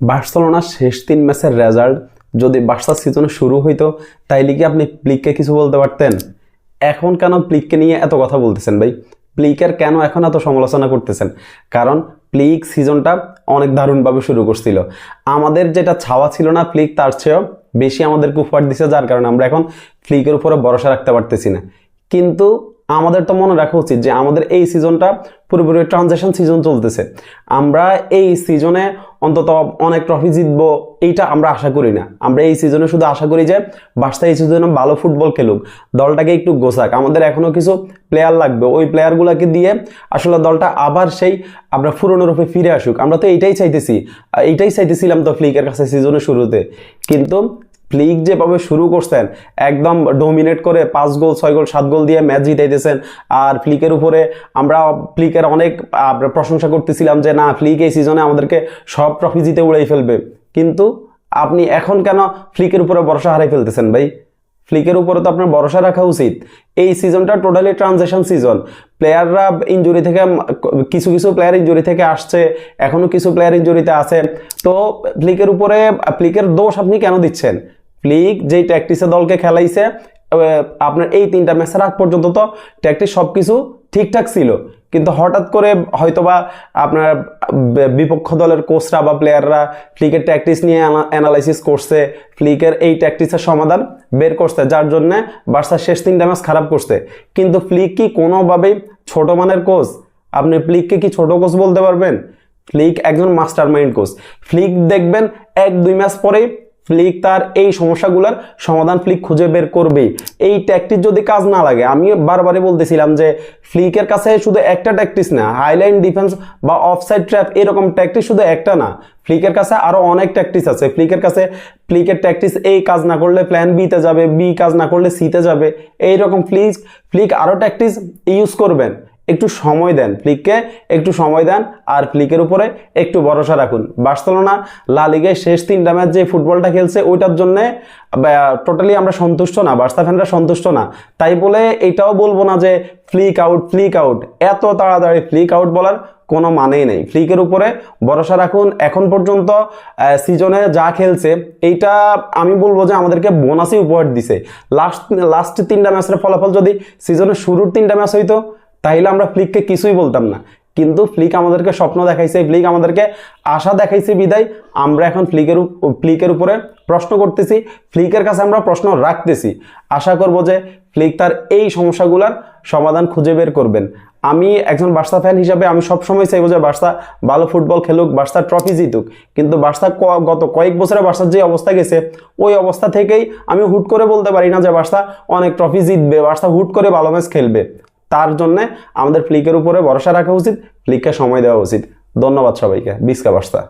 বার্সেলোনার শেষ 3 ম্যাচের রেজাল্ট যদি বার্সা সিজনে শুরু হইতো তাইলে কি আপনি প্লিককে কিছু বলতে পারতেন? এখন কেন প্লিককে নিয়ে এত কথা বলতেছেন ভাই? প্লিকের কেন এখন এত সমালোচনা করতেছেন? কারণ প্লিক সিজনটা অনেক দারুণভাবে শুরু করছিল। আমাদের যেটা ছাওয়া ছিল না প্লিক তার চেয়েও বেশি আমাদেরকে উপহার দিছে, যার কারণে আমরা এখন প্লিকের উপরে ভরসা রাখতে পারতেছি না। কিন্তু আমাদের তো মনে রাখা উচিত যে আমাদের এই সিজনটা পুরোপুরি ট্রানজিশন সিজন চলতেছে। আমরা এই সিজনে অন্তত অনেক ট্রফি জিতবো এইটা আমরা আশা করি না। আমরা এই সিজনে শুধু আশা করি যে বার্সা এই সিজনে ভালো ফুটবল খেলুক, দলটাকে একটু গোছাক। আমাদের এখনো কিছু প্লেয়ার লাগবে, ওই প্লেয়ারগুলোকে দিয়ে আসলে দলটা আবার সেই আমরা পুরনো রূপে ফিরে আসুক। আমরা তো এইটাই চাইতেছিলাম তো ফ্লিকের কাছে সিজনের শুরুতে। কিন্তু ফ্লিক যেভাবে শুরু করছেন একদম ডোমিনেট করে 5 গোল 6 গোল 7 গোল দিয়ে ম্যাচ জিতাইতেছেন। আর ফ্লিকের উপরে আমরা ফ্লিকের অনেক প্রশংসা করতেছিলাম যে না, ফ্লিক এই সিজনে আমাদেরকে সব ট্রফি জিতে উড়াই ফেলবে। কিন্তু আপনি এখন কেন ফ্লিকের উপরে ভরসা হারাই ফেলতেছেন ভাই? ফ্লিকের উপরে তো আপনার ভরসা রাখা উচিত। এই সিজনটা টোটালি ট্রানজিশন সিজন। প্লেয়াররা ইনজুরি থেকে কিছু প্লেয়ার ইনজুরি থেকে আসছে, এখনো কিছু প্লেয়ার ইনজুরিতে আছে। তো ফ্লিকের উপরে ফ্লিকের দোষ আপনি কেন দিচ্ছেন? ফ্লিক যেই ট্যাকটিসে দলকে খেলাইছে আপনার এই 3টা ম্যাচের আগ পর্যন্ত তো ট্যাকটিস সবকিছু ঠিকঠাক ছিল, কিন্তু হঠাৎ করে হয়তোবা আপনার বিপক্ষ দলের কোচরা বা প্লেয়াররা ফ্লিকের ট্যাকটিস নিয়ে অ্যানালাইসিস করছে, ফ্লিকের এই ট্যাকটিসের সমাধান বের করছে, যার জন্য বার্সার শেষ 3টা ম্যাচ খারাপ করছে। কিন্তু ফ্লিক কি কোনোভাবেই ছোট মানের কোচ? আপনি ফ্লিককে কি ছোট কোচ বলতে পারবেন? ফ্লিক একজন মাস্টার মাইন্ড কোচ। ফ্লিক দেখবেন 1-2 ম্যাচ পরেই ফ্লিক তার এই সমস্যাগুলোর সমাধান ফ্লিক খুঁজে বের করবেই। এই ট্যাকটিস যদি কাজ না লাগে, আমি বারবারই বলতেছিলাম যে ফ্লিকের কাছে শুধু একটা ট্যাকটিস না, হাইলাইন ডিফেন্স বা অফসাইড ট্র্যাপ এরকম ট্যাকটিস শুধু একটা না, ফ্লিকের কাছে আরো অনেক ট্যাকটিস আছে। ফ্লিকের ট্যাকটিস এই কাজ না করলে প্ল্যান বিতে যাবে, বি কাজ না করলে সিতে যাবে, এইরকম ফ্লিক আরো ট্যাকটিস ইউজ করবেন। একটু সময় দেন ফ্লিককে, একটু সময় দেন আর ফ্লিকের উপরে একটু ভরসা রাখুন। বার্সেলোনা লা লিগায় শেষ 3টা ম্যাচ যে ফুটবলটা খেলছে ওইটার জন্য টোটালি আমরা সন্তুষ্ট না, বার্সা ফ্যানরা সন্তুষ্ট না। তাই বলে এটাও বলবো না যে ফ্লিক আউট, এত তাড়াতাড়ি ফ্লিক আউট বলার কোনো মানেই নেই। ফ্লিকের উপরে ভরসা রাখুন। এখন পর্যন্ত সিজনে যা খেলছে এইটা আমি বলবো যে আমাদেরকে বোনাসই উপহার দিছে। লাস্ট 3টা ম্যাচের ফলাফল যদি সিজনের শুরুর 3টা ম্যাচ হইতো তাইলে আমরা ফ্লিককে কিছুই বলতাম না। কিন্তু ফ্লিক আমাদেরকে স্বপ্ন দেখাইছে, ফ্লিক আমাদেরকে আশা দেখাইছে বিদায় আমরা এখন ফ্লিকের উপরে প্রশ্ন করতেছি, ফ্লিকের কাছে আমরা প্রশ্ন রাখতেছি। আশা করব যে ফ্লিক তার এই সমস্যাগুলোর সমাধান খুঁজে বের করবেন। আমি একজন বার্সা ফ্যান হিসাবে আমি সবসময় চাইবো যে বার্সা ভালো ফুটবল খেলুক, বার্সা ট্রফি জিতুক। কিন্তু বার্সা গত কয়েক বছরে বার্সার যে অবস্থা গেছে ওই অবস্থা থেকেই আমি হুট করে বলতে পারি না যে বার্সা অনেক ট্রফি জিতবে, বার্সা হুট করে ভালো ম্যাচ খেলবে। তার জন্য আমাদের ফ্লিকের উপরে ভরসা রাখা উচিত, ফ্লিককে সময় দেওয়া উচিত। ধন্যবাদ সবাইকে। বিস্কা বার্সা।